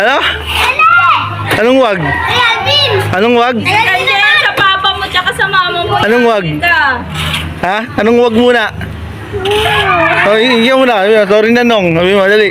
Ano? Anong wag? Anong wag? Nandiyan sa papa mo tsaka sa mama mo. Anong wag? Ha? Anong wag muna? Oh, iya muna. Sorry na nong. Sabi mo, dali.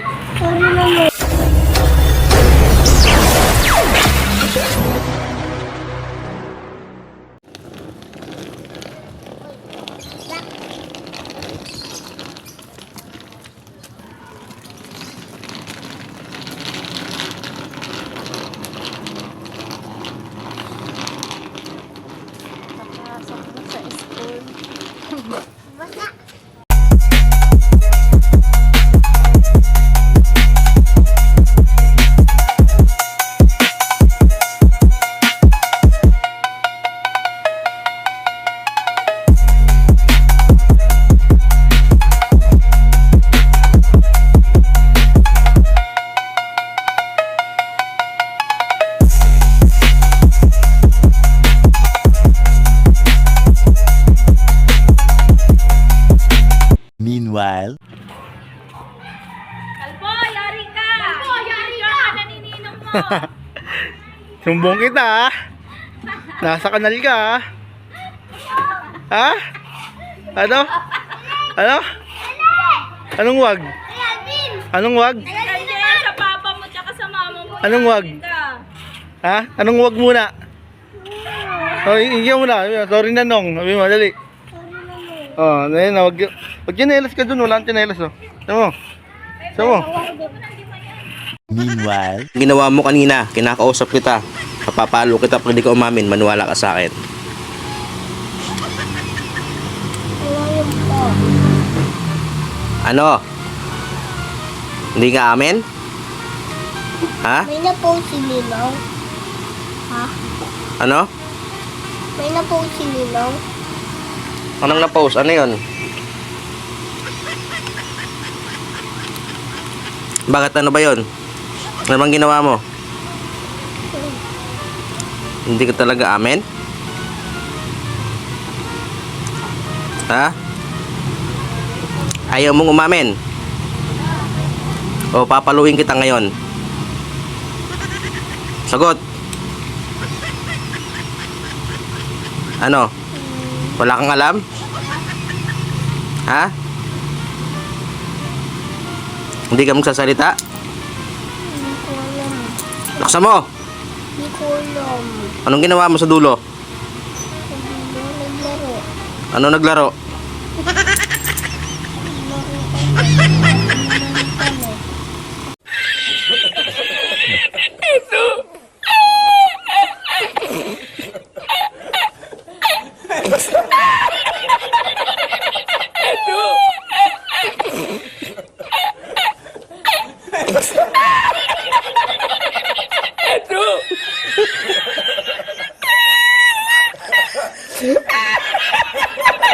Meanwhile, Kalbo, yari ka! Kalbo, yari ka! Nanininong mo! Sumbong kita, ha? Nasa kanal ka, ha? Ha? Ano? Ano? Anong wag? Anong wag? Nandiyan sa papa mo tsaka sa mama mo. Anong wag? Ha? Anong wag muna? Oh, iya muna. Sorry na nong. Sabi mo, dali. Oh, ayun na. Wag chinelas ka dun. Wala kang chinelas, oh. Sabi mo. Sabi mo. meanwhile, Ginawa mo kanina, kinakausap kita. Papapalo kita pag di ka umamin, maniwala ka sa akin. Ano? Hindi ka amin? Ha? May na-post si Ninong. Ha? Ano? May na-post si Ninong. Anong na-post? Ano yun? Bakit ano ba yun? Ano bang ginawa mo? Hindi ka talaga amin? Ha? Ayaw mong umamin? O papaluin kita ngayon? Sagot. Ano? Wala kang alam? Ha? Hindi ka magsasalita? Hindi ko alam. Laksan mo! Hindi ko alam. Anong ginawa mo sa dulo? Hindi ko naglaro. Ano naglaro?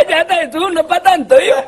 Data itu no pa tanto yo.